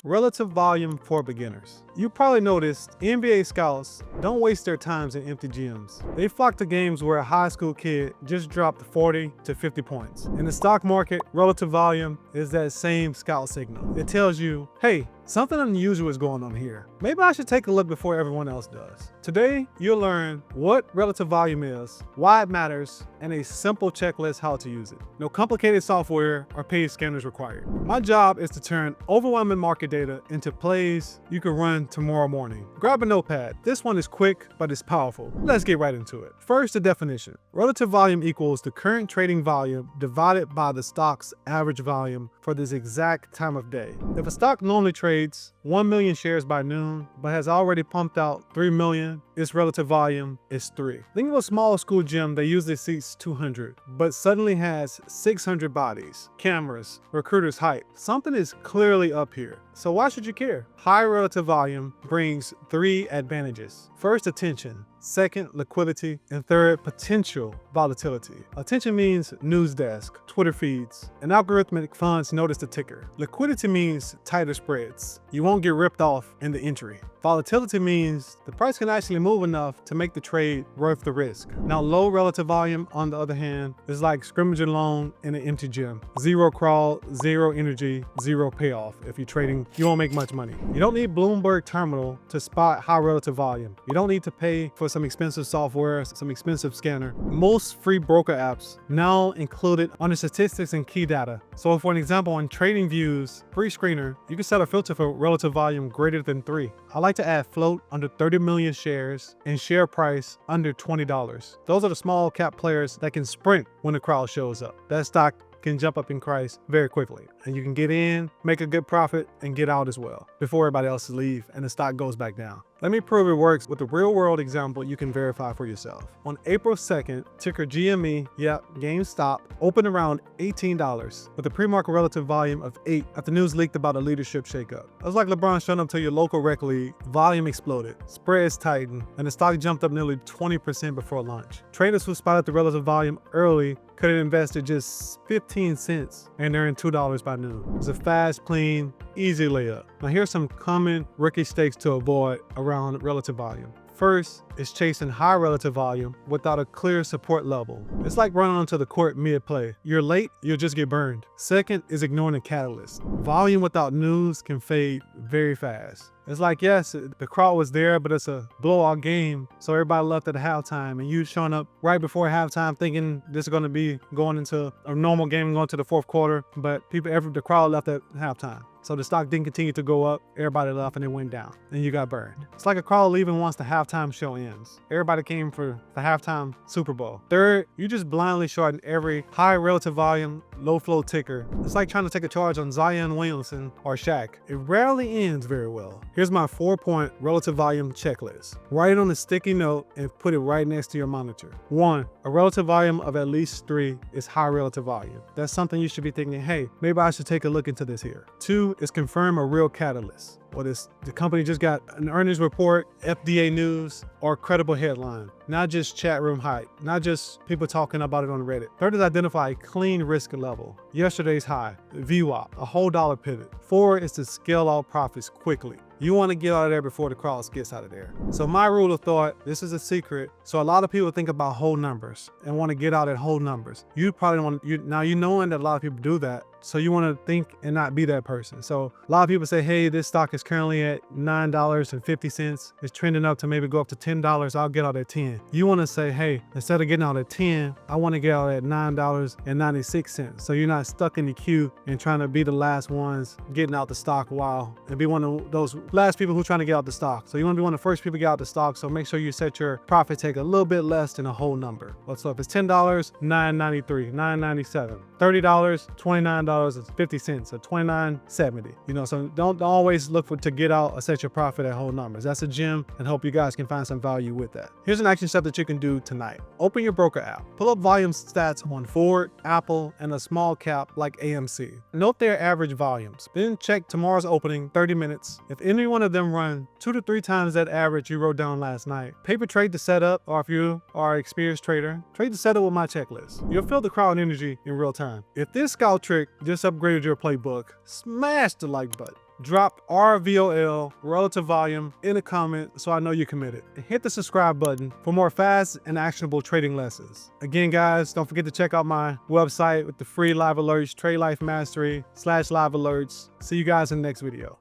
Relative volume for beginners. You probably noticed NBA scouts don't waste their times in empty gyms. They flock to games where a high school kid just dropped 40 to 50 points. In the stock market, relative volume is that same scout signal. It tells you, hey, something unusual is going on here. Maybe I should take a look before everyone else does. Today, you'll learn what relative volume is, why it matters, and a simple checklist how to use it. No complicated software or paid scanners required. My job is to turn overwhelming market data into plays you can run tomorrow morning. Grab a notepad. This one is quick, but it's powerful. Let's get right into it. First, the definition. Relative volume equals the current trading volume divided by the stock's average volume for this exact time of day. If a stock normally trades 1 million shares by noon, but has already pumped out 3 million, its relative volume is 3. Think of a small school gym that usually seats 200, but suddenly has 600 bodies, cameras, recruiters hype. Something is clearly up here. So why should you care? High relative volume brings 3 advantages. First, attention. Second, liquidity. And third, potential volatility. Attention means news desk, Twitter feeds, and algorithmic funds notice the ticker. Liquidity means tighter spreads. You won't get ripped off in the entry. Volatility means the price can actually move enough to make the trade worth the risk. Now, low relative volume, on the other hand, is like scrimmaging alone in an empty gym. Zero crawl, zero energy, zero payoff. If you're trading, you won't make much money. You don't need Bloomberg Terminal to spot high relative volume. You don't need to pay for some expensive software, some expensive scanner. Most free broker apps now included on the statistics and key data. So for an example, on TradingView's free screener, you can set a filter for relative volume greater than 3. I like to add float under 30 million shares and share price under $20. Those are the small cap players that can sprint when the crowd shows up. That stock can jump up in price very quickly, and you can get in, make a good profit, and get out as well before everybody else leave and the stock goes back down. Let me prove it works with a real-world example you can verify for yourself. On April 2nd, ticker GME, GameStop, opened around $18 with a pre-market relative volume of 8 after news leaked about a leadership shakeup. It was like LeBron showing up to your local rec league, volume exploded, spreads tightened, and the stock jumped up nearly 20% before lunch. Traders who spotted the relative volume early could have invested just 15 cents and earned $2 by noon. It was a fast, clean, easy layup. Now here's some common rookie mistakes to avoid around relative volume. First is chasing high relative volume without a clear support level. It's like running onto the court mid-play. You're late, you'll just get burned. Second is ignoring the catalyst. Volume without news can fade very fast. It's like, yes, the crowd was there, but it's a blowout game, so everybody left at halftime, and you showing up right before halftime thinking this is going to be going into a normal game going to the fourth quarter, but the crowd left at halftime. So the stock didn't continue to go up, everybody left and it went down, and you got burned. It's like a crowd leaving once the halftime show ends. Everybody came for the halftime Super Bowl. Third, you just blindly shorting every high relative volume, low flow ticker. It's like trying to take a charge on Zion Williamson or Shaq. It rarely ends very well. Here's my 4-point relative volume checklist. Write it on a sticky note and put it right next to your monitor. 1, a relative volume of at least 3 is high relative volume. That's something you should be thinking, hey, maybe I should take a look into this here. 2 is confirm a real catalyst. Or the company just got an earnings report, FDA news, or credible headline. Not just chat room hype, not just people talking about it on Reddit. Third is identify a clean risk level. Yesterday's high, VWAP, a whole dollar pivot. 4 is to scale out profits quickly. You want to get out of there before the crowd gets out of there. So my rule of thought, this is a secret. So a lot of people think about whole numbers and want to get out at whole numbers. You probably want, now you knowing that a lot of people do that. So you want to think and not be that person. So a lot of people say, hey, this stock is currently at $9.50. It's trending up to maybe go up to $10. I'll get out at 10. You want to say, hey, instead of getting out at 10, I want to get out at $9.96. So you're not stuck in the queue and trying to be the last ones getting out the stock and be one of those last people who are trying to get out the stock. So you want to be one of the first people to get out the stock. So make sure you set your profit take a little bit less than a whole number. So if it's $10, $9.93, $9.97, $30, $29.50, or $29.70. So don't always look to get out or set your profit at whole numbers. That's a gem, and hope you guys can find some value with that. Here's an action step that you can do tonight. Open your broker app. Pull up volume stats on Ford, Apple, and a small cap like AMC. Note their average volumes. Then check tomorrow's opening 30 minutes. If any one of them run 2 to 3 times that average you wrote down last night, paper trade the setup, or if you are an experienced trader, trade the setup with my checklist. You'll feel the crowd energy in real time. If this scout trick just upgraded your playbook, smash the like button. Drop RVOL, relative volume, in the comment so I know you're committed. And hit the subscribe button for more fast and actionable trading lessons. Again, guys, don't forget to check out my website with the free live alerts, Trade Life Mastery /live alerts. See you guys in the next video.